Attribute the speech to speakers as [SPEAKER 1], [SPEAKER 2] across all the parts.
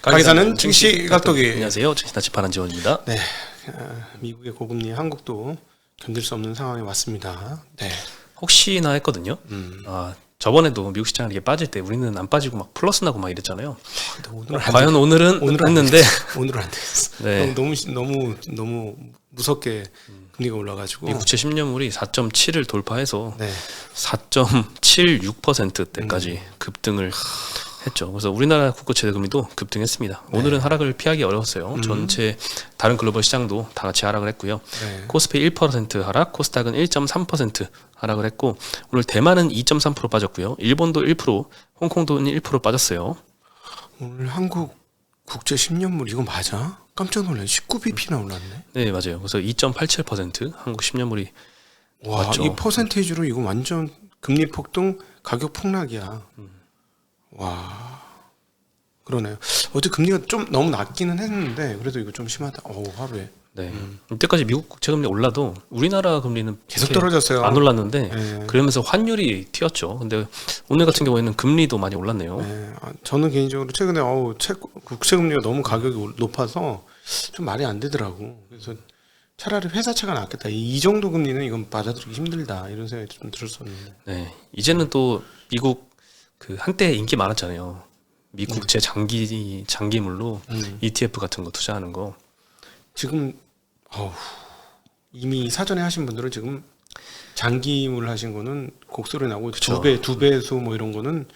[SPEAKER 1] 가계사는 증시 각도기.
[SPEAKER 2] 안녕하세요. 증시나 집하는 지원입니다.
[SPEAKER 1] 네, 미국의 고금리, 한국도 견딜 수 없는 상황에 왔습니다. 네.
[SPEAKER 2] 혹시나 했거든요. 저번에도 미국 시장 이렇게 빠질 때 우리는 안 빠지고 막 플러스 나고 막 이랬잖아요.
[SPEAKER 1] 근데 오늘은
[SPEAKER 2] 과연 오늘은 했는데
[SPEAKER 1] 오늘은 안 되겠어.
[SPEAKER 2] 네.
[SPEAKER 1] 너무 무섭게 금리가 올라가지고
[SPEAKER 2] 미국 국채 10년물이 4.7을 돌파해서
[SPEAKER 1] 네.
[SPEAKER 2] 4.76%대까지 급등을 했죠. 그래서 우리나라 국고채 금리도 급등했습니다. 오늘은 하락을 피하기 어려웠어요. 전체 다른 글로벌 시장도 다 같이 하락을 했고요.
[SPEAKER 1] 네.
[SPEAKER 2] 코스피 1% 하락, 코스닥은 1.3% 하락을 했고 오늘 대만은 2.3% 빠졌고요. 일본도 1%, 홍콩도 1% 빠졌어요.
[SPEAKER 1] 오늘 한국 국채 10년물 이거 맞아? 깜짝 놀랐네. 19bp나 올랐네.
[SPEAKER 2] 네, 맞아요. 그래서 2.87% 한국 10년물이
[SPEAKER 1] 와,
[SPEAKER 2] 맞죠.
[SPEAKER 1] 이 퍼센테이지로 이거 완전 금리 폭등, 가격 폭락이야. 와, 그러네요. 어제 금리가 좀 너무 낮기는 했는데 그래도 이거 좀 심하다. 하루에.
[SPEAKER 2] 네. 이때까지 미국 국채 금리 올라도 우리나라 금리는
[SPEAKER 1] 계속 떨어졌어요.
[SPEAKER 2] 안 올랐는데
[SPEAKER 1] 네.
[SPEAKER 2] 그러면서 환율이 튀었죠. 근데 오늘 같은 경우에는 금리도 많이 올랐네요.
[SPEAKER 1] 네, 저는 개인적으로 최근에 국채 금리가 너무 가격이 높아서 좀 말이 안 되더라고. 그래서 차라리 회사채가 낫겠다. 이 정도 금리는 이건 받아들이기 힘들다. 이런 생각이 좀 들었었는데.
[SPEAKER 2] 네. 이제는 또 미국 그 한때 인기 많았잖아요. 미국 국채 장기물로 ETF 같은 거 투자하는 거.
[SPEAKER 1] 지금 이미 사전에 하신 분들은 지금 장기물 하신 거는 곡소리 나고
[SPEAKER 2] 그쵸.
[SPEAKER 1] 두 배수 뭐 이런 거는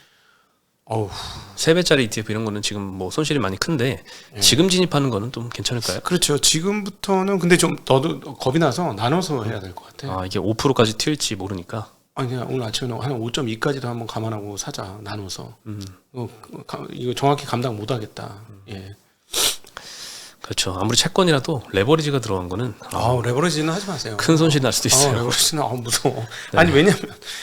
[SPEAKER 2] 3배짜리 ETF 이런 거는 지금 뭐 손실이 많이 큰데 지금 진입하는 거는 좀 괜찮을까요?
[SPEAKER 1] 그렇죠. 지금부터는 근데 좀 너도 겁이 나서 나눠서 해야 될 것 같아.
[SPEAKER 2] 이게 5%까지 튈지 모르니까.
[SPEAKER 1] 아니 그냥 오늘 아침에 한 5.2까지도 한번 감안하고 사자. 나눠서. 이거 정확히 감당 못 하겠다. 예.
[SPEAKER 2] 그렇죠. 아무리 채권이라도 레버리지가 들어간 거는
[SPEAKER 1] 레버리지는 하지 마세요.
[SPEAKER 2] 큰 손실이 날 수도 있어요.
[SPEAKER 1] 레버리지는 무서워.
[SPEAKER 2] 네.
[SPEAKER 1] 아니 왜냐면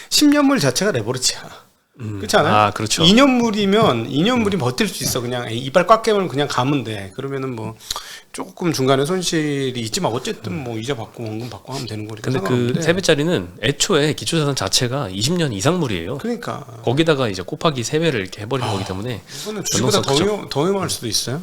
[SPEAKER 1] 10년물 자체가 레버리지야. 그렇지 않아요?
[SPEAKER 2] 그렇죠.
[SPEAKER 1] 2년물이 버틸 수 있어. 그냥 이빨 꽉 깨면 그냥 가면 돼. 그러면은 뭐 조금 중간에 손실이 있지만 어쨌든 뭐 이자 받고 원금 받고 하면 되는 거니까.
[SPEAKER 2] 근데 그 3배짜리는 애초에 기초자산 자체가 20년 이상물이에요.
[SPEAKER 1] 그러니까
[SPEAKER 2] 거기다가 이제 곱하기 3배를 이렇게 해버리는 거기 때문에
[SPEAKER 1] 이거는 주식보다 더 위험할 수도 있어요.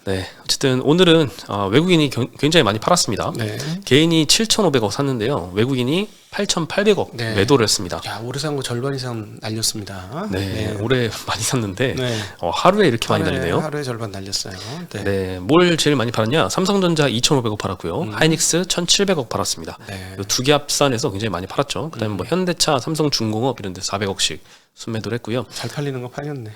[SPEAKER 2] 네, 어쨌든 오늘은 외국인이 굉장히 많이 팔았습니다.
[SPEAKER 1] 네.
[SPEAKER 2] 개인이 7,500억 샀는데요. 외국인이 8,800억
[SPEAKER 1] 네.
[SPEAKER 2] 매도를 했습니다.
[SPEAKER 1] 야, 올해 산 거 절반 이상 날렸습니다.
[SPEAKER 2] 네, 올해 많이 샀는데
[SPEAKER 1] 네.
[SPEAKER 2] 하루에 이렇게 많이 날리네요.
[SPEAKER 1] 하루에 절반 날렸어요. 네.
[SPEAKER 2] 네, 뭘 제일 많이 팔았냐? 삼성전자 2,500억 팔았고요. 하이닉스 1,700억 팔았습니다.
[SPEAKER 1] 네.
[SPEAKER 2] 두 개 합산해서 굉장히 많이 팔았죠. 그다음에 뭐 현대차, 삼성중공업 이런 데 400억씩 순매도를 했고요.
[SPEAKER 1] 잘 팔리는 거 팔렸네.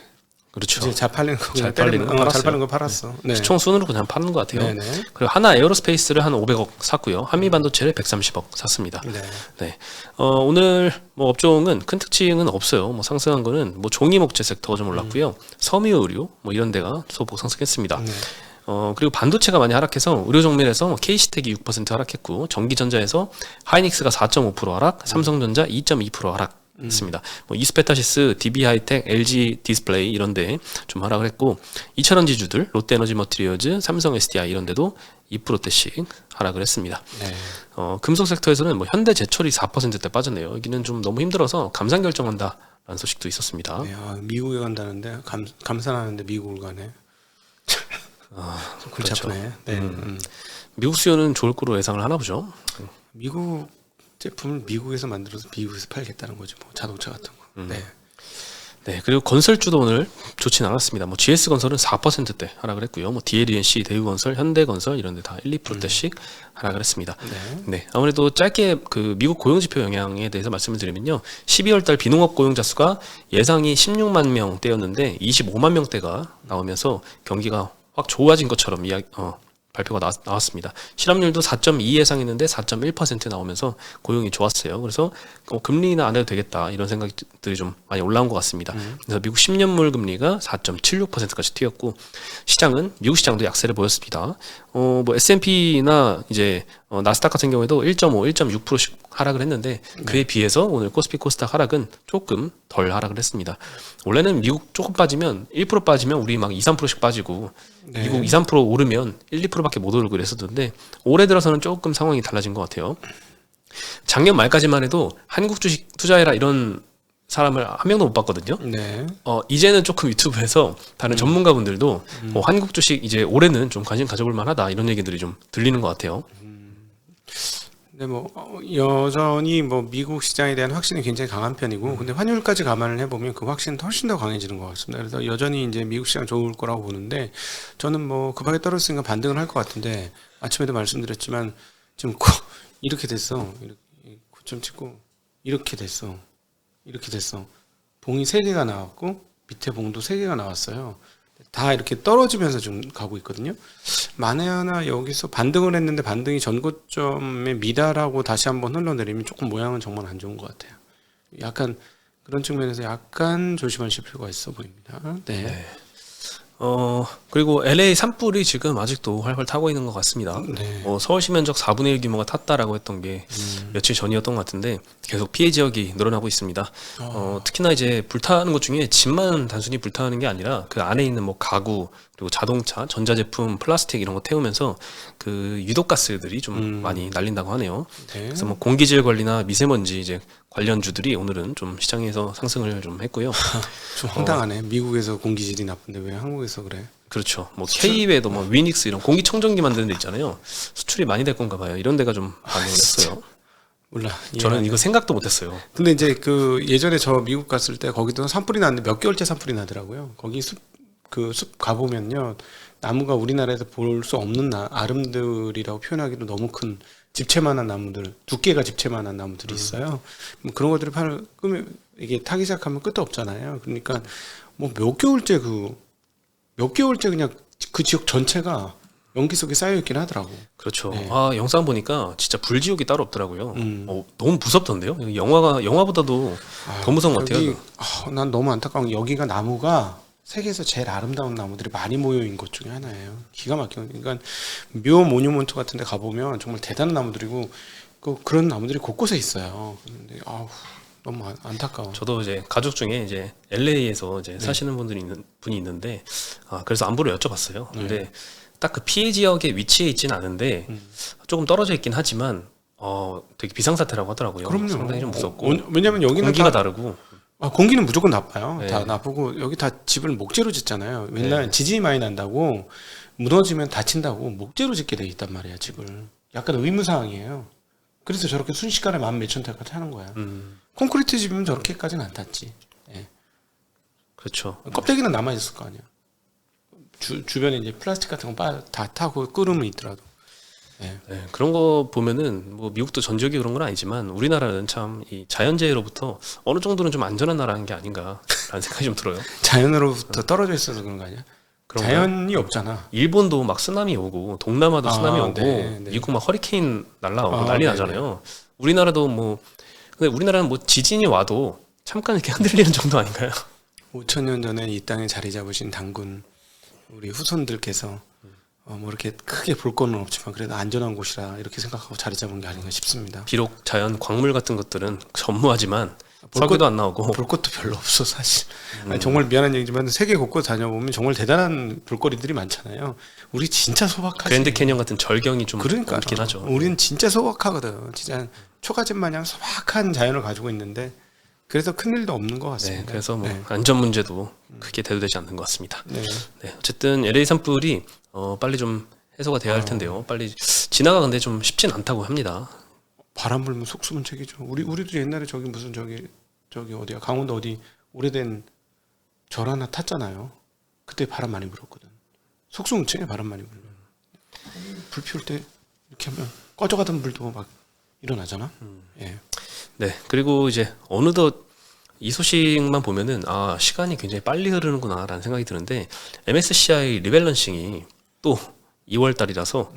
[SPEAKER 2] 그렇죠.
[SPEAKER 1] 이제 잘 팔리는 거
[SPEAKER 2] 잘 팔리는 거
[SPEAKER 1] 잘 팔리는 거 팔았어. 네.
[SPEAKER 2] 총 순으로 그냥 파는 것 같아요.
[SPEAKER 1] 네네.
[SPEAKER 2] 그리고 하나 에어로스페이스를 한 500억 샀고요. 한미반도체를 130억 샀습니다.
[SPEAKER 1] 네.
[SPEAKER 2] 네. 오늘 뭐 업종은 큰 특징은 없어요. 뭐 상승한 거는 뭐 종이목재 섹터가 좀 올랐고요. 섬유의료 뭐 이런 데가 소폭 상승했습니다.
[SPEAKER 1] 네.
[SPEAKER 2] 그리고 반도체가 많이 하락해서 의료 정밀에서 KC텍이 6% 하락했고 전기전자에서 하이닉스가 4.5% 하락, 삼성전자 2.2% 하락했습니다. 뭐 이스페타시스, DB하이텍, LG 디스플레이 이런데 좀 하락을 했고 2차전 지주들 롯데에너지 머티리얼즈, 삼성 SDI 이런데도 2%대씩 하락을 했습니다.
[SPEAKER 1] 네.
[SPEAKER 2] 금속 섹터에서는 뭐 현대제철이 4%대 빠졌네요. 여기는 좀 너무 힘들어서 감산 결정한다라는 소식도 있었습니다.
[SPEAKER 1] 네, 미국에 간다는데 감산하는데 미국을 가네. 골치
[SPEAKER 2] 그렇죠.
[SPEAKER 1] 아프네. 네.
[SPEAKER 2] 미국 수요는 좋을 거로 예상을 하나 보죠.
[SPEAKER 1] 미국 제품을 미국에서 만들어서 미국에서 팔겠다는 거죠. 뭐 자동차 같은 거. 네.
[SPEAKER 2] 네, 그리고 건설주도 오늘 좋지는 않았습니다. 뭐 GS건설은 4%대 하락을 했고요. 뭐 DLENC, 대우건설, 현대건설 이런 데 다 1, 2%대씩 하락을 했습니다. 네, 아무래도 짧게 그 미국 고용지표 영향에 대해서 말씀을 드리면요. 12월 달 비농업 고용자 수가 예상이 16만 명대였는데 25만 명대가 나오면서 경기가 확 좋아진 것처럼 발표가 나왔습니다. 실업률도 4.2 예상했는데 4.1% 나오면서 고용이 좋았어요. 그래서 금리는 안 해도 되겠다 이런 생각들이 좀 많이 올라온 것 같습니다. 그래서 미국 10년물 금리가 4.76%까지 튀었고 미국 시장도 약세를 보였습니다. 뭐 S&P나 이제 나스닥 같은 경우에도 1.5, 1.6%씩 하락을 했는데 그에 비해서 오늘 코스피 코스닥 하락은 조금 덜 하락을 했습니다. 원래는 미국 조금 빠지면 1% 빠지면 우리 막 2, 3%씩 빠지고 미국 2, 3% 오르면 1, 2%밖에 못 오르고 그랬었는데 올해 들어서는 조금 상황이 달라진 것 같아요. 작년 말까지만 해도 한국 주식 투자해라 이런 사람을 한 명도 못 봤거든요.
[SPEAKER 1] 네.
[SPEAKER 2] 이제는 조금 유튜브에서 다른 전문가분들도 한국 주식 이제 올해는 좀 관심 가져볼 만하다 이런 얘기들이 좀 들리는 것 같아요.
[SPEAKER 1] 근데 뭐 여전히 뭐 미국 시장에 대한 확신이 굉장히 강한 편이고, 근데 환율까지 감안을 해보면 그 확신은 훨씬 더 강해지는 것 같습니다. 그래서 여전히 이제 미국 시장 좋을 거라고 보는데, 저는 뭐 급하게 떨어졌으니까 반등을 할 것 같은데, 아침에도 말씀드렸지만 지금 이렇게 됐어. 이렇게 고점 찍고 이렇게 됐어. 이렇게 됐어. 봉이 3개가 나왔고 밑에 봉도 3개가 나왔어요. 다 이렇게 떨어지면서 좀 가고 있거든요. 만에 하나 여기서 반등을 했는데 반등이 전고점에 미달하고 다시 한번 흘러내리면 조금 모양은 정말 안 좋은 것 같아요. 약간 그런 측면에서 약간 조심하실 필요가 있어 보입니다. 네.
[SPEAKER 2] 그리고 LA 산불이 지금 아직도 활활 타고 있는 것 같습니다.
[SPEAKER 1] 네.
[SPEAKER 2] 서울시 면적 4분의 1 규모가 탔다라고 했던 게 며칠 전이었던 것 같은데 계속 피해 지역이 늘어나고 있습니다. 특히나 이제 불타는 것 중에 집만 단순히 불타는 게 아니라 그 안에 있는 뭐 가구 그리고 자동차, 전자제품, 플라스틱 이런 거 태우면서 그 유독가스들이 좀 많이 날린다고 하네요.
[SPEAKER 1] 네.
[SPEAKER 2] 그래서 뭐 공기질 관리나 미세먼지 이제 관련주들이 오늘은 좀 시장에서 상승을 좀 했고요.
[SPEAKER 1] 좀 황당하네. 미국에서 공기질이 나쁜데 왜 한국에서 그래?
[SPEAKER 2] 그렇죠. 뭐 K외에도 뭐 위닉스 이런 공기청정기 만드는 데 있잖아요. 수출이 많이 될 건가 봐요. 이런 데가 좀 반응을 했어요.
[SPEAKER 1] 몰라.
[SPEAKER 2] 저는 이거 생각도 못했어요.
[SPEAKER 1] 근데 이제 그 예전에 저 미국 갔을 때 거기도 산불이 났는데 몇 개월째 산불이 나더라고요. 거기 숲 가보면요, 나무가 우리나라에서 볼 수 없는 아름들이라고 표현하기도 너무 큰 집채만한 나무들, 두께가 집채만한 나무들이 있어요. 뭐 그런 것들을 끄면 이게 타기 시작하면 끝도 없잖아요. 그러니까 뭐 몇 개월째 그냥 그 지역 전체가 연기 속에 쌓여 있긴 하더라고.
[SPEAKER 2] 그렇죠.
[SPEAKER 1] 네.
[SPEAKER 2] 영상 보니까 진짜 불지옥이 따로 없더라고요. 너무 무섭던데요. 영화보다도 더 무서운 것 같아요.
[SPEAKER 1] 난 너무 안타까운 게 여기가 나무가 세계에서 제일 아름다운 나무들이 많이 모여 있는 곳 중에 하나예요. 기가 막혀. 그러니까 묘 모뉴먼트 같은 데 가보면 정말 대단한 나무들이고 그런 나무들이 곳곳에 있어요. 근데 너무 안타까워.
[SPEAKER 2] 저도 이제 가족 중에 이제 LA에서 이제 사시는 분이 있는데 그래서 안부를 여쭤봤어요. 근데 딱 그 피해 지역에 위치해 있지는 않은데 조금 떨어져 있긴 하지만 되게 비상사태라고 하더라고요.
[SPEAKER 1] 그럼요.
[SPEAKER 2] 상당히 좀 무섭고.
[SPEAKER 1] 왜냐면 여기는
[SPEAKER 2] 공기가 다르고.
[SPEAKER 1] 공기는 무조건 나빠요.
[SPEAKER 2] 네.
[SPEAKER 1] 다 나쁘고 여기 다 집을 목재로 짓잖아요. 맨날 지진이 많이 난다고 무너지면 다친다고 목재로 짓게 돼 있단 말이야, 집을. 약간 의무사항이에요. 그래서 저렇게 순식간에 10,000몇 태까지 하는 거야. 콘크리트 집이면 저렇게까지는 안 탔지. 예.
[SPEAKER 2] 그렇죠.
[SPEAKER 1] 껍데기는 남아 있을 거 아니야. 주변에 이제 플라스틱 같은 거 다 타고 끓으면 있더라도. 네.
[SPEAKER 2] 네, 그런 거 보면은 뭐 미국도 전적이 그런 건 아니지만 우리나라는 참 이 자연재해로부터 어느 정도는 좀 안전한 나라인 게 아닌가라는 생각이 좀 들어요.
[SPEAKER 1] 자연으로부터 떨어져 있어서 그런 거 아니야?
[SPEAKER 2] 그런가요?
[SPEAKER 1] 자연이 없잖아.
[SPEAKER 2] 일본도 막 쓰나미 오고 동남아도 쓰나미 오고
[SPEAKER 1] 네.
[SPEAKER 2] 미국 막 허리케인 날라오고 난리
[SPEAKER 1] 네네.
[SPEAKER 2] 나잖아요. 우리나라도 뭐 근데 우리나라는 뭐 지진이 와도 잠깐 이렇게 흔들리는 정도 아닌가요?
[SPEAKER 1] 5,000년 전에 이 땅에 자리 잡으신 당군 우리 후손들께서 뭐 이렇게 크게 볼 거는 없지만 그래도 안전한 곳이라 이렇게 생각하고 자리 잡은 게 아닌가 싶습니다.
[SPEAKER 2] 비록 자연 광물 같은 것들은 전무하지만 석유도 안 나오고
[SPEAKER 1] 볼 것도 별로 없어 사실. 아니, 정말 미안한 얘기지만 세계 곳곳 다녀보면 정말 대단한 볼거리들이 많잖아요. 우리 진짜 소박하지.
[SPEAKER 2] 그랜드 캐년 같은 절경이 좀
[SPEAKER 1] 그러니까
[SPEAKER 2] 없긴 하죠.
[SPEAKER 1] 우리는 진짜 소박하거든. 진짜 초가집 마냥 소박한 자연을 가지고 있는데 그래서 큰 일도 없는 것 같습니다.
[SPEAKER 2] 네, 그래서 뭐
[SPEAKER 1] 네.
[SPEAKER 2] 안전 문제도 크게 대두되지 않는 것 같습니다.
[SPEAKER 1] 네.
[SPEAKER 2] 네, 어쨌든 LA 산불이 빨리 좀 해소가 돼야 할 텐데요. 빨리 지나가 근데 좀 쉽진 않다고 합니다.
[SPEAKER 1] 바람 불면 속수문 책이죠. 우리도 옛날에 저기 무슨 저기 어디야 강원도 어디 오래된 절 하나 탔잖아요. 그때 바람 많이 불었거든. 속수무책에 바람 많이 불면 불 피울 때 이렇게 하면 꺼져가던 불도 막 일어나잖아. 예.
[SPEAKER 2] 네, 그리고 이제 어느덧 이 소식만 보면은 시간이 굉장히 빨리 흐르는구나라는 생각이 드는데 MSCI 리밸런싱이 또 2월 달이라서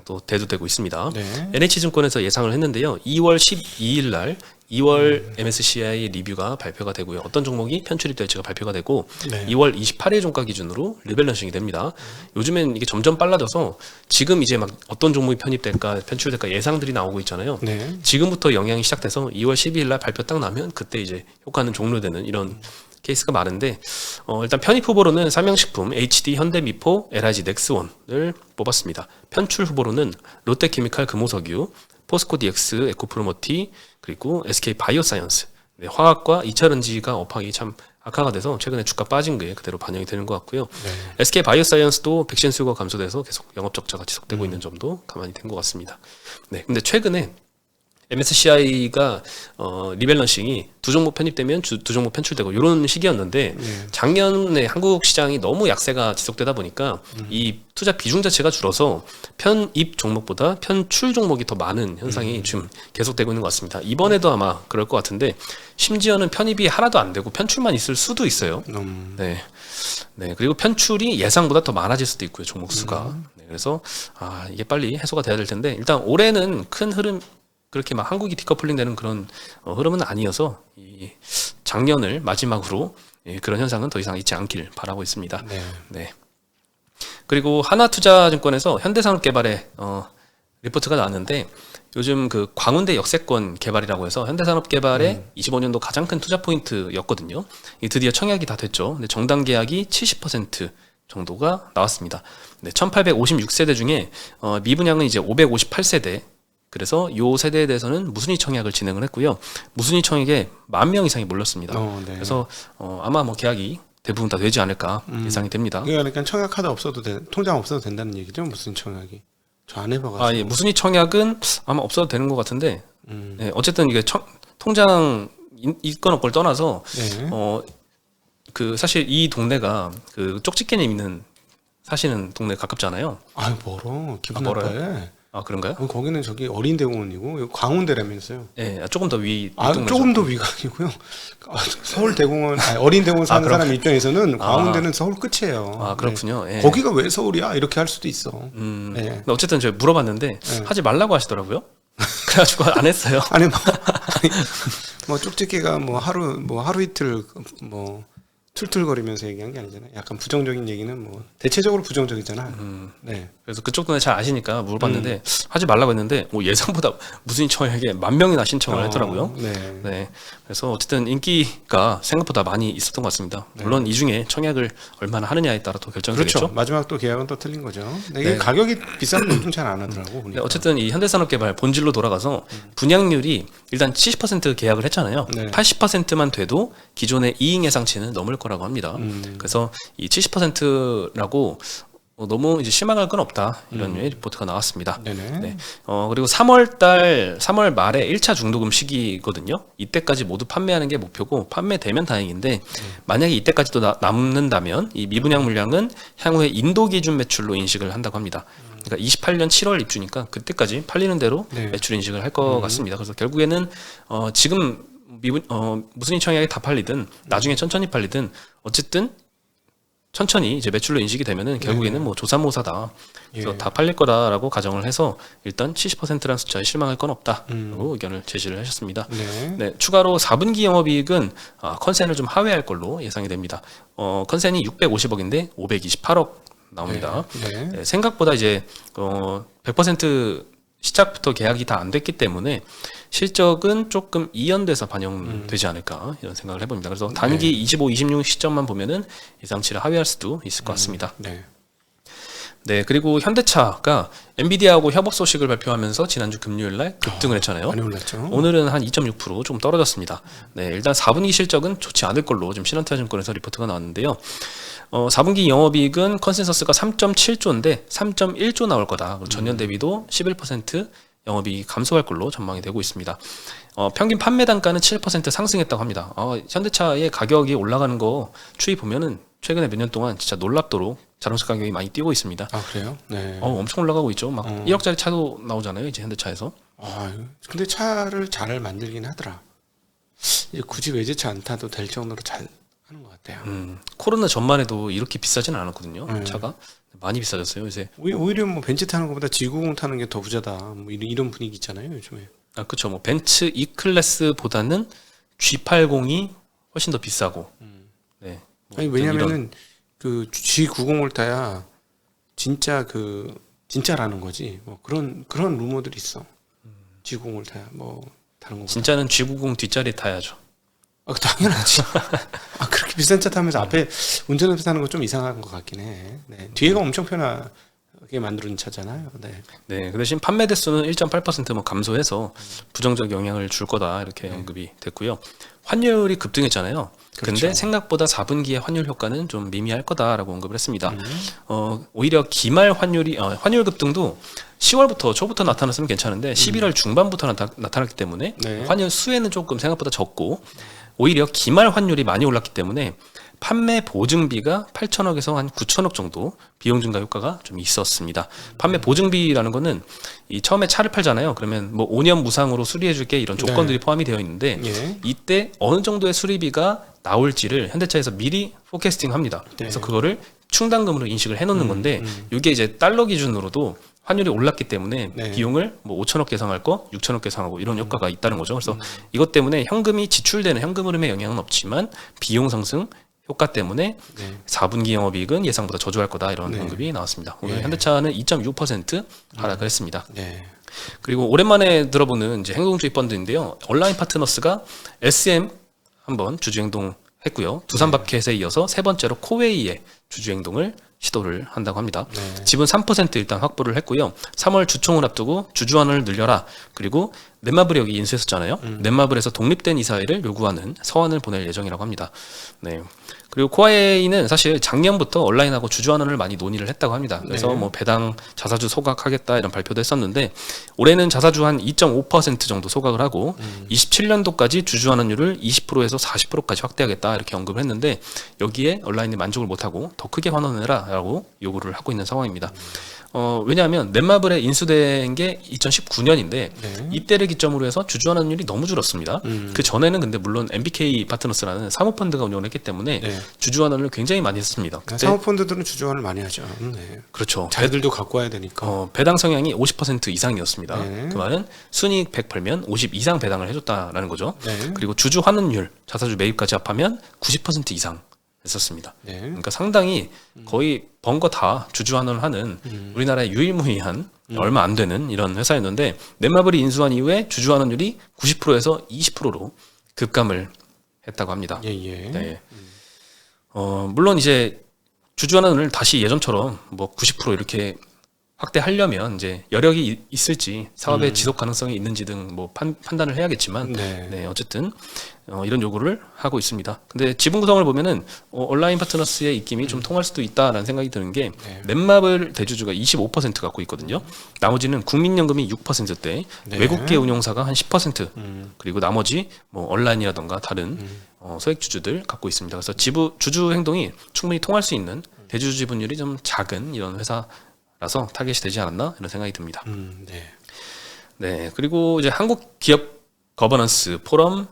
[SPEAKER 2] 또 대두되고 있습니다.
[SPEAKER 1] 네.
[SPEAKER 2] NH증권에서 예상을 했는데요. 2월 12일 날 2월 MSCI 리뷰가 발표가 되고요. 어떤 종목이 편출이 될지가 발표가 되고
[SPEAKER 1] 네.
[SPEAKER 2] 2월 28일 종가 기준으로 리밸런싱이 됩니다. 요즘엔 이게 점점 빨라져서 지금 이제 막 어떤 종목이 편출될까 예상들이 나오고 있잖아요.
[SPEAKER 1] 네.
[SPEAKER 2] 지금부터 영향이 시작돼서 2월 12일 날 발표 딱 나면 그때 이제 효과는 종료되는 이런 케이스가 많은데 일단 편입 후보로는 삼양식품, HD, 현대미포, LIG 넥스원을 뽑았습니다. 편출 후보로는 롯데케미칼, 금호석유, 포스코 DX, 에코프로머티, 그리고 SK 바이오사이언스 네, 화학과 2차 전지가 업황이 참 악화가 돼서 최근에 주가 빠진 게 그대로 반영이 되는 것 같고요.
[SPEAKER 1] 네.
[SPEAKER 2] SK 바이오사이언스도 백신 수요가 감소돼서 계속 영업 적자가 지속되고 있는 점도 가만히 된 것 같습니다. 네, 근데 최근에 MSCI가 리밸런싱이 두 종목 편입되면 두 종목 편출되고 이런 시기였는데
[SPEAKER 1] 네.
[SPEAKER 2] 작년에 한국 시장이 너무 약세가 지속되다 보니까 이 투자 비중 자체가 줄어서 편입 종목보다 편출 종목이 더 많은 현상이 지금 계속되고 있는 것 같습니다. 이번에도 아마 그럴 것 같은데 심지어는 편입이 하나도 안 되고 편출만 있을 수도 있어요. 네. 네, 그리고 편출이 예상보다 더 많아질 수도 있고요, 종목 수가. 네, 그래서 이게 빨리 해소가 돼야 될 텐데 일단 올해는 큰 흐름 그렇게 막 한국이 디커플링 되는 그런 흐름은 아니어서 이 작년을 마지막으로 그런 현상은 더 이상 있지 않길 바라고 있습니다.
[SPEAKER 1] 네.
[SPEAKER 2] 네. 그리고 하나투자증권에서 현대산업개발의 리포트가 나왔는데 요즘 그 광운대 역세권 개발이라고 해서 현대산업개발의 25년도 가장 큰 투자 포인트였거든요. 드디어 청약이 다 됐죠. 근데 정당 계약이 70% 정도가 나왔습니다. 네, 1856세대 중에 미분양은 이제 558세대. 그래서 요 세대에 대해서는 무순위 청약을 진행을 했고요. 무순위 청약에 10,000명 이상이 몰렸습니다.
[SPEAKER 1] 네.
[SPEAKER 2] 그래서 아마 뭐 계약이 대부분 다 되지 않을까 예상이 됩니다.
[SPEAKER 1] 그러니까 청약 카드 없어도 통장 없어도 된다는 얘기죠? 무슨 청약이? 저 안 해봐가지고.
[SPEAKER 2] 예, 무순위 청약은 아마 없어도 되는 것 같은데, 네, 어쨌든 이게 통장 있건 없걸 떠나서
[SPEAKER 1] 네.
[SPEAKER 2] 그 사실 이 동네가 그 쪽집게님 있는 사시는 동네 가깝잖아요.
[SPEAKER 1] 아유 멀어. 기분
[SPEAKER 2] 멀어요?
[SPEAKER 1] 나빠요.
[SPEAKER 2] 아 그런가요?
[SPEAKER 1] 거기는 저기 어린대공원이고 여기 광운대라면서요.
[SPEAKER 2] 예, 조금 더 위.
[SPEAKER 1] 조금 더 위가 아니고요. 서울대공원, 어린대공원 사는 사람 입장에서는 광운대는 서울 끝이에요.
[SPEAKER 2] 아 그렇군요.
[SPEAKER 1] 네.
[SPEAKER 2] 예.
[SPEAKER 1] 거기가 왜 서울이야? 이렇게 할 수도 있어. 네.
[SPEAKER 2] 근데 어쨌든 제가 물어봤는데 하지 말라고 하시더라고요. 그래가지고 안 했어요.
[SPEAKER 1] 아니 뭐 쪽집게가 뭐 하루 이틀 뭐 툴툴거리면서 얘기한 게 아니잖아요. 약간 부정적인 얘기는 뭐 대체적으로 부정적이잖아. 네.
[SPEAKER 2] 그래서 그쪽 분에 잘 아시니까 물어봤는데 하지 말라고 했는데 예상보다 무슨 청약에 10,000명이나 신청을 했더라고요.
[SPEAKER 1] 네.
[SPEAKER 2] 네. 그래서 어쨌든 인기가 생각보다 많이 있었던 것 같습니다. 물론 이 중에 청약을 얼마나 하느냐에 따라 또 결정이
[SPEAKER 1] 그렇죠.
[SPEAKER 2] 되겠죠.
[SPEAKER 1] 마지막 또 계약은 또 틀린 거죠. 근데 이게
[SPEAKER 2] 네.
[SPEAKER 1] 가격이 비싸면 요즘 잘 안 하더라고.
[SPEAKER 2] 네, 어쨌든 이 현대산업개발 본질로 돌아가서 분양률이 일단 70% 계약을 했잖아요.
[SPEAKER 1] 네.
[SPEAKER 2] 80%만 돼도 기존의 이익 예상치는 넘을 거라고 합니다. 그래서 이 70%라고 너무 이제 실망할 건 없다 이런 류의 리포트가 나왔습니다.
[SPEAKER 1] 네네.
[SPEAKER 2] 네. 그리고 3월 말에 1차 중도금 시기거든요. 이때까지 모두 판매하는 게 목표고 판매되면 다행인데 만약에 이때까지도 남는다면 이 미분양 물량은 향후에 인도 기준 매출로 인식을 한다고 합니다. 그러니까 28년 7월 입주니까 그때까지 팔리는 대로
[SPEAKER 1] 네.
[SPEAKER 2] 매출 인식을 할 것 같습니다. 그래서 결국에는 지금 무슨 청약이 다 팔리든 나중에 천천히 팔리든 어쨌든 천천히 이제 매출로 인식이 되면은 결국에는 뭐 조삼모사다. 그래서
[SPEAKER 1] 예.
[SPEAKER 2] 다 팔릴 거다라고 가정을 해서 일단 70%라는 숫자에 실망할 건 없다라고 의견을 제시를 하셨습니다.
[SPEAKER 1] 네.
[SPEAKER 2] 네, 추가로 4분기 영업이익은 컨센을 좀 하회할 걸로 예상이 됩니다. 컨센이 650억인데 528억 나옵니다.
[SPEAKER 1] 네.
[SPEAKER 2] 네, 생각보다 이제 100% 시작부터 계약이 다 안 됐기 때문에 실적은 조금 이연돼서 반영되지 않을까 이런 생각을 해봅니다. 그래서 단기 25, 26 시점만 보면은 예상치를 하회할 수도 있을 것 같습니다.
[SPEAKER 1] 네.
[SPEAKER 2] 네, 그리고 현대차가 엔비디아하고 협업 소식을 발표하면서 지난주 금요일 날 급등을 했잖아요.
[SPEAKER 1] 많이 올랐죠.
[SPEAKER 2] 오늘은 한 2.6% 좀 떨어졌습니다. 네, 일단 4분기 실적은 좋지 않을 걸로 지금 신한투자증권에서 리포트가 나왔는데요. 4분기 영업이익은 컨센서스가 3.7조인데 3.1조 나올 거다. 전년 대비도 11% 영업이익이 감소할 걸로 전망이 되고 있습니다. 평균 판매 단가는 7% 상승했다고 합니다. 현대차의 가격이 올라가는 거 추이 보면은 최근에 몇 년 동안 진짜 놀랍도록 자동차 가격이 많이 뛰고 있습니다.
[SPEAKER 1] 아 그래요? 네.
[SPEAKER 2] 엄청 올라가고 있죠. 막 1억짜리 차도 나오잖아요. 이제 현대차에서.
[SPEAKER 1] 근데 차를 잘 만들긴 하더라. 이제 굳이 외제차 안 타도 될 정도로 잘 하는 것 같아요.
[SPEAKER 2] 코로나 전만 해도 이렇게 비싸지는 않았거든요. 차가 많이 비싸졌어요. 요새.
[SPEAKER 1] 오히려 뭐 벤츠 타는 것보다 G90 타는 게 더 부자다. 뭐 이런 분위기 있잖아요, 요즘에.
[SPEAKER 2] 그렇죠. 뭐 벤츠 E 클래스보다는 G80이 훨씬 더 비싸고. 네.
[SPEAKER 1] 아니 왜냐면은 그 G90을 타야 진짜라는 거지. 뭐 그런 루머들이 있어. G90을 타야 뭐 다른 거.
[SPEAKER 2] 진짜는 G90 뒷자리 타야죠.
[SPEAKER 1] 당연하지. 그렇게 비싼 차 타면서 앞에 운전하면서 타는 거 좀 이상한 것 같긴 해. 네. 뒤에가 엄청 편하게 만드는 차잖아요. 네.
[SPEAKER 2] 네. 그 대신 판매 대수는 1.8% 뭐 감소해서 부정적 영향을 줄 거다 이렇게 언급이 됐고요. 환율이 급등했잖아요. 근데
[SPEAKER 1] 그렇죠.
[SPEAKER 2] 생각보다 4분기의 환율 효과는 좀 미미할 거다라고 언급을 했습니다. 오히려 기말 환율이 환율 급등도 10월부터 초부터 나타났으면 괜찮은데 11월 중반부터 나타났기 때문에
[SPEAKER 1] 네.
[SPEAKER 2] 환율 수혜는 조금 생각보다 적고 오히려 기말 환율이 많이 올랐기 때문에 판매 보증비가 8천억에서 한 9천억 정도 비용 증가 효과가 좀 있었습니다. 판매 보증비라는 거는 이 처음에 차를 팔잖아요. 그러면 뭐 5년 무상으로 수리해 줄게 이런 조건들이 포함이 되어 있는데
[SPEAKER 1] 예.
[SPEAKER 2] 이때 어느 정도의 수리비가 나올지를 현대차에서 미리 포캐스팅 합니다. 그래서 그거를 충당금으로 인식을 해 놓는 건데 이게 이제 달러 기준으로도 환율이 올랐기 때문에
[SPEAKER 1] 네.
[SPEAKER 2] 비용을 뭐 5천억 계상할 거 6천억 계상하고 이런 효과가 있다는 거죠. 그래서 이것 때문에 현금이 지출되는 현금 흐름에 영향은 없지만 비용 상승 효과 때문에
[SPEAKER 1] 네.
[SPEAKER 2] 4분기 영업이익은 예상보다 저조할 거다 이런
[SPEAKER 1] 네.
[SPEAKER 2] 언급이 나왔습니다. 오늘
[SPEAKER 1] 예.
[SPEAKER 2] 현대차는 2.6% 하락을 했습니다.
[SPEAKER 1] 네.
[SPEAKER 2] 그리고 오랜만에 들어보는 이제 행동주의 펀드인데요. 온라인 파트너스가 SM 한번 주주 행동했고요. 두산밥켓에 이어서 세 번째로 코웨이의 주주 행동을 시도를 한다고 합니다.
[SPEAKER 1] 네.
[SPEAKER 2] 지분 3% 일단 확보를 했고요. 3월 주총을 앞두고 주주환원을 늘려라. 그리고 넷마블이 여기 인수했었잖아요. 넷마블에서 독립된 이사회를 요구하는 서한을 보낼 예정이라고 합니다. 네. 그리고 코웨이는 사실 작년부터 온라인하고 주주환원을 많이 논의를 했다고 합니다. 그래서
[SPEAKER 1] 네.
[SPEAKER 2] 뭐 배당 자사주 소각하겠다 이런 발표도 했었는데 올해는 자사주 한 2.5% 정도 소각을 하고 27년도까지 주주환원율을 20%에서 40%까지 확대하겠다 이렇게 언급을 했는데 여기에 온라인이 만족을 못하고 더 크게 환원해라라고 요구를 하고 있는 상황입니다. 왜냐하면 넷마블에 인수된 게 2019년인데
[SPEAKER 1] 네.
[SPEAKER 2] 이때를 기점으로 해서 주주환원율이 너무 줄었습니다. 그 전에는 근데 물론 MBK 파트너스라는 사모펀드가 운영을 했기 때문에
[SPEAKER 1] 네.
[SPEAKER 2] 주주환원을 굉장히 많이 했습니다. 그때
[SPEAKER 1] 사모펀드들은 주주환을 많이 하죠. 네.
[SPEAKER 2] 그렇죠.
[SPEAKER 1] 자기들도 갖고 와야 되니까.
[SPEAKER 2] 배당 성향이 50% 이상이었습니다.
[SPEAKER 1] 네.
[SPEAKER 2] 그 말은 순이익 100 벌면 50 이상 배당을 해줬다라는 거죠.
[SPEAKER 1] 네.
[SPEAKER 2] 그리고 주주 환원율, 자사주 매입까지 합하면 90% 이상 했었습니다.
[SPEAKER 1] 네.
[SPEAKER 2] 그러니까 상당히 거의 번 거 다 주주 환원을 하는 우리나라의 유일무이한 얼마 안 되는 이런 회사였는데 넷마블이 인수한 이후에 주주 환원율이 90%에서 20%로 급감을 했다고 합니다.
[SPEAKER 1] 예, 예.
[SPEAKER 2] 네. 물론 이제 주주 환원을 다시 예전처럼 뭐 90% 이렇게 확대하려면 이제 여력이 있을지 사업의 지속 가능성이 있는지 등 뭐 판단을 해야겠지만
[SPEAKER 1] 네.
[SPEAKER 2] 네, 어쨌든 이런 요구를 하고 있습니다. 근데 지분 구성을 보면은 온라인 파트너스의 입김이 좀 통할 수도 있다라는 생각이 드는 게
[SPEAKER 1] 네.
[SPEAKER 2] 넷마블 대주주가 25% 갖고 있거든요. 나머지는 국민연금이 6%대,
[SPEAKER 1] 네.
[SPEAKER 2] 외국계 운용사가 한 10%, 그리고 나머지 뭐 온라인이라던가 다른 소액 주주들 갖고 있습니다. 그래서 주주 행동이 충분히 통할 수 있는 대주주 지분율이 좀 작은 이런 회사라서 타겟이 되지 않았나 이런 생각이 듭니다.
[SPEAKER 1] 네.
[SPEAKER 2] 네, 그리고 이제 한국 기업 거버넌스 포럼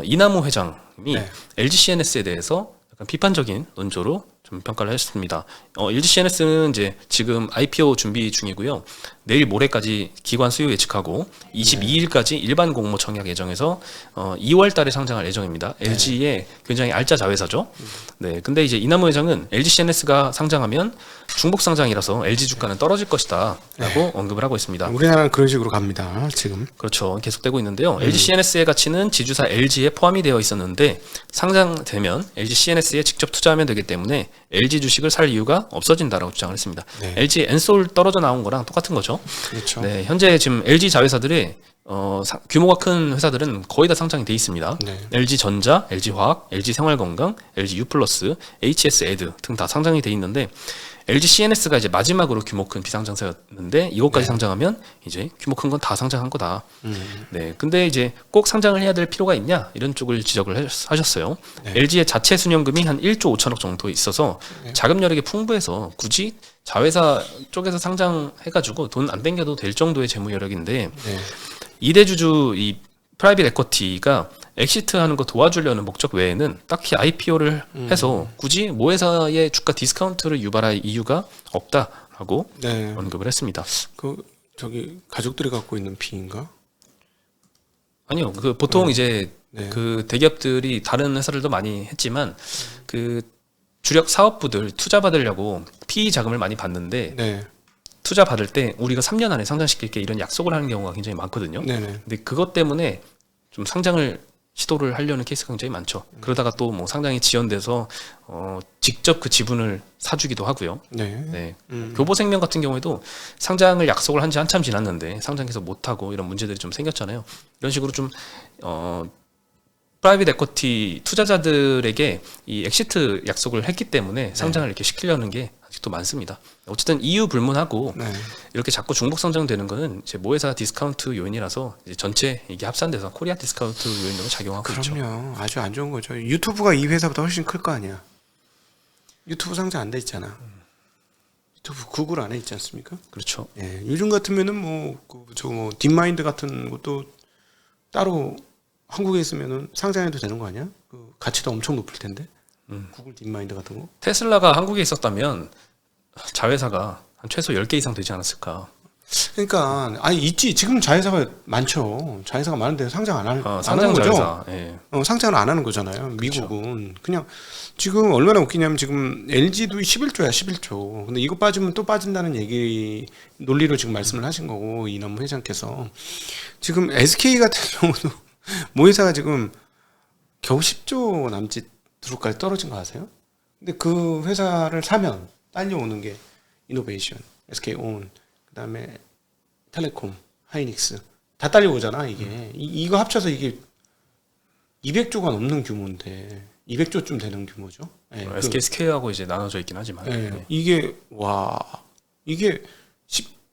[SPEAKER 2] 이남우 회장이
[SPEAKER 1] 네.
[SPEAKER 2] LG CNS에 대해서 약간 비판적인 논조로 좀 평가를 했습니다. LG CNS는 이제 지금 IPO 준비 중이고요. 내일 모레까지 기관 수요 예측하고 22일까지 일반 공모 청약 예정해서 2월 달에 상장할 예정입니다. LG의 굉장히 알짜 자회사죠. 네, 근데 이제 이남우 회장은 LG CNS가 상장하면 중복 상장이라서 LG 주가는 떨어질 것이다라고 언급을 하고 있습니다.
[SPEAKER 1] 우리나라는 그런 식으로 갑니다. 지금.
[SPEAKER 2] 그렇죠. 계속되고 있는데요. LG CNS의 가치는 지주사 LG에 포함이 되어 있었는데 상장되면 LG CNS에 직접 투자하면 되기 때문에 LG 주식을 살 이유가 없어진다라고 주장을 했습니다.
[SPEAKER 1] 네.
[SPEAKER 2] LG 엔솔 떨어져 나온 거랑 똑같은 거죠.
[SPEAKER 1] 그렇죠.
[SPEAKER 2] 네, 현재 지금 LG 자회사들의 규모가 큰 회사들은 거의 다 상장이 돼 있습니다.
[SPEAKER 1] 네.
[SPEAKER 2] LG 전자, LG 화학, LG 생활건강, LG U+, HS 에드 등 다 상장이 돼 있는데 LG CNS가 이제 마지막으로 규모 큰 비상장사였는데 이것까지 상장하면 이제 규모 큰 건 다 상장한 거다. 네, 근데 이제 꼭 상장을 해야 될 필요가 있냐 이런 쪽을 지적을 하셨어요.
[SPEAKER 1] 네.
[SPEAKER 2] LG의 자체 순연금이 한 1조 5천억 정도 있어서 자금 여력이 풍부해서 굳이 자회사 쪽에서 상장해가지고 돈 안 땡겨도 될 정도의 재무 여력인데
[SPEAKER 1] 네.
[SPEAKER 2] 이대주주 이 프라이빗 에쿼티가 엑시트하는 거 도와주려는 목적 외에는 딱히 IPO를 해서 굳이 모 회사의 주가 디스카운트를 유발할 이유가 없다라고
[SPEAKER 1] 네.
[SPEAKER 2] 언급을 했습니다.
[SPEAKER 1] 그 저기 가족들이 갖고 있는 비인가?
[SPEAKER 2] 아니요, 그 보통 이제
[SPEAKER 1] 네.
[SPEAKER 2] 그 대기업들이 다른 회사들도 많이 했지만 그 주력 사업부들 투자 받으려고 PE 자금을 많이 받는데
[SPEAKER 1] 네.
[SPEAKER 2] 투자 받을 때 우리가 3년 안에 상장시킬게 이런 약속을 하는 경우가 굉장히 많거든요.
[SPEAKER 1] 네네.
[SPEAKER 2] 근데 그것 때문에 좀 상장을 시도를 하려는 케이스가 굉장히 많죠. 그러다가 또 뭐 상장이 지연돼서 직접 그 지분을 사주기도 하고요.
[SPEAKER 1] 네.
[SPEAKER 2] 네. 교보생명 같은 경우에도 상장을 약속을 한 지 한참 지났는데 상장해서 못하고 이런 문제들이 좀 생겼잖아요. 이런 식으로 좀 프라이빗 에쿼티 투자자들에게 이 엑시트 약속을 했기 때문에 상장을 이렇게 시키려는 게 아직도 많습니다. 어쨌든 이유 불문하고
[SPEAKER 1] 네.
[SPEAKER 2] 이렇게 자꾸 중복 성장되는 거는 이제 모회사 디스카운트 요인이라서 이제 전체 이게 합산돼서 코리아 디스카운트 요인으로 작용하고 있죠.
[SPEAKER 1] 그럼요. 아주 안 좋은 거죠. 유튜브가 이 회사보다 훨씬 클 거 아니야. 유튜브 상장 안 돼 있잖아. 유튜브 구글 안에 있지 않습니까?
[SPEAKER 2] 그렇죠.
[SPEAKER 1] 예, 요즘 같으면은 뭐 딥마인드 같은 것도 따로 한국에 있으면은 상장해도 되는 거 아니야? 그 가치도 엄청 높을 텐데. 구글 딥마인드 같은 거.
[SPEAKER 2] 테슬라가 한국에 있었다면 자회사가 한 최소 10개 이상 되지 않았을까.
[SPEAKER 1] 그러니까 아니 있지. 지금 자회사가 많죠. 자회사가 많은데 상장 안 하는
[SPEAKER 2] 상장
[SPEAKER 1] 거죠.
[SPEAKER 2] 자회사. 예.
[SPEAKER 1] 상장을 안 하는 거잖아요. 미국은 그냥 지금 얼마나 웃기냐면 지금 LG도 11조야 11조. 근데 이거 빠지면 또 빠진다는 얘기 논리로 지금 말씀을 하신 거고 이남무 회장께서 지금 SK 같은 경우도 모회사가 지금 겨우 10조 남짓으로까지 떨어진 거 아세요? 근데 그 회사를 사면 딸려오는 게 이노베이션, SK온, 그다음에 텔레콤, 하이닉스 다 딸려오잖아 이게. 이거 합쳐서 이게 200조가 넘는 규모인데 200조쯤 되는 규모죠. 네,
[SPEAKER 2] SK 스퀘어하고 이제 나눠져 있긴 하지만 네.
[SPEAKER 1] 이게 이게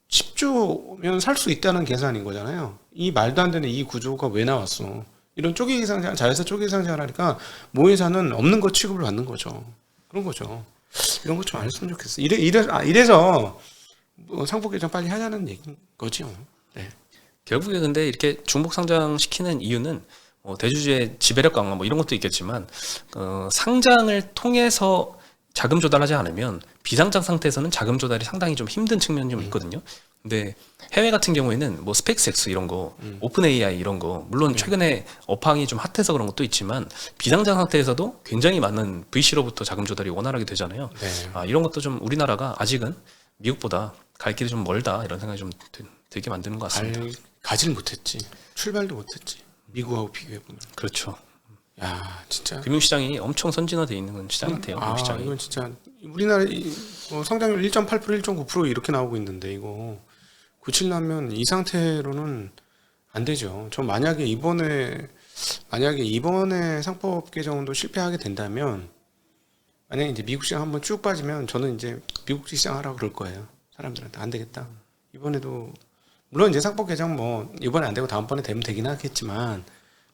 [SPEAKER 1] 10조면 살 수 있다는 계산인 거잖아요. 이 말도 안 되는 이 구조가 왜 나왔어? 이런 쪼개기 상장, 자회사 쪼개기 상장을 하니까 모회사는 없는 거 취급을 받는 거죠. 그런 거죠. 이런 거 좀 안 했으면 좋겠어. 이래서 뭐 상법 개정 빨리 하자는 얘기인 거죠. 네.
[SPEAKER 2] 결국에 근데 이렇게 중복 상장시키는 이유는 대주주의 지배력 강화 뭐 이런 것도 있겠지만 상장을 통해서 자금 조달하지 않으면 비상장 상태에서는 자금 조달이 상당히 좀 힘든 측면이 좀 있거든요. 근데 해외 같은 경우에는 뭐 스페이스X 이런 거, 오픈 AI 이런 거 물론 최근에 업황이 좀 핫해서 그런 것도 있지만 비상장 상태에서도 굉장히 많은 VC로부터 자금 조달이 원활하게 되잖아요.
[SPEAKER 1] 네.
[SPEAKER 2] 이런 것도 좀 우리나라가 아직은 미국보다 갈 길이 좀 멀다 이런 생각이 좀 들게 만드는 것 같습니다.
[SPEAKER 1] 가질 못했지. 출발도 못했지. 미국하고 비교해 보면.
[SPEAKER 2] 그렇죠.
[SPEAKER 1] 야, 진짜.
[SPEAKER 2] 금융시장이 엄청 선진화되어 있는 시장 같아요. 금융시장이.
[SPEAKER 1] 이건 진짜 우리나라 성장률 1.8% 1.9% 이렇게 나오고 있는데 이거 고치려면 이 상태로는 안 되죠. 저 만약에 이번에 상법 개정도 실패하게 된다면 만약에 이제 미국 시장 한번 쭉 빠지면 저는 이제 미국 시장 하라고 그럴 거예요. 사람들한테 안 되겠다. 이번에도 물론 이제 상법 개정 뭐 이번에 안 되고 다음번에 되면 되긴 하겠지만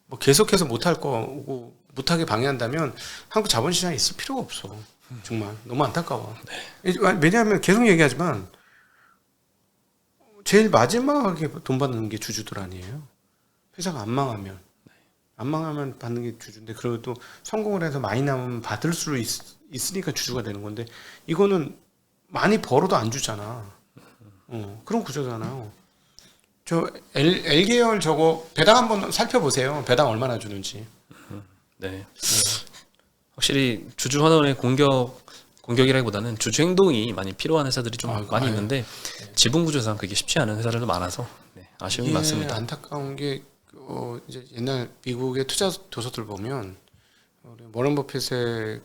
[SPEAKER 1] 뭐 계속해서 못할 거고 못하게 방해한다면 한국 자본시장에 있을 필요가 없어. 정말 너무 안타까워. 네. 왜냐하면 계속 얘기하지만 제일 마지막에 돈 받는 게 주주들 아니에요. 회사가 안 망하면 받는 게 주주인데 그래도 성공을 해서 많이 남으면 받을 수 있으니까 주주가 되는 건데 이거는 많이 벌어도 안 주잖아. 그런 구조잖아요. 저 L계열 저거 배당 한번 살펴보세요. 배당 얼마나 주는지.
[SPEAKER 2] 네. 확실히 주주 환원의 공격이라기보다는 주주 행동이 많이 필요한 회사들이 좀 많이 있는데 지분 구조상 그게 쉽지 않은 회사들도 많아서 아쉬움이 많습니다.
[SPEAKER 1] 안타까운 게 이제 옛날 미국의 투자 도서들 보면 워런 버핏의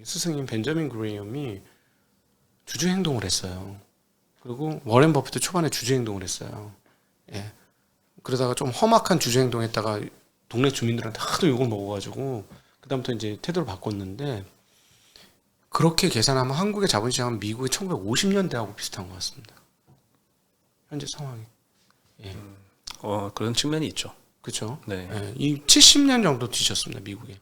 [SPEAKER 1] 스승인 벤저민 그레이엄이 주주 행동을 했어요. 그리고 워렌 버핏도 초반에 주주 행동을 했어요. 예. 그러다가 좀 험악한 주주 행동했다가 동네 주민들한테 하도 욕을 먹어가지고 그다음부터 이제 태도를 바꿨는데 그렇게 계산하면 한국의 자본시장은 미국의 1950년대하고 비슷한 것 같습니다. 현재 상황이. 예.
[SPEAKER 2] 그런 측면이 있죠.
[SPEAKER 1] 그렇죠.
[SPEAKER 2] 네.
[SPEAKER 1] 예. 이 70년 정도 뒤졌습니다. 미국에.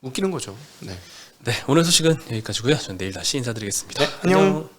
[SPEAKER 1] 웃기는 거죠. 네.
[SPEAKER 2] 네, 오늘 소식은 여기까지고요. 저는 내일 다시 인사드리겠습니다.
[SPEAKER 1] 네, 안녕.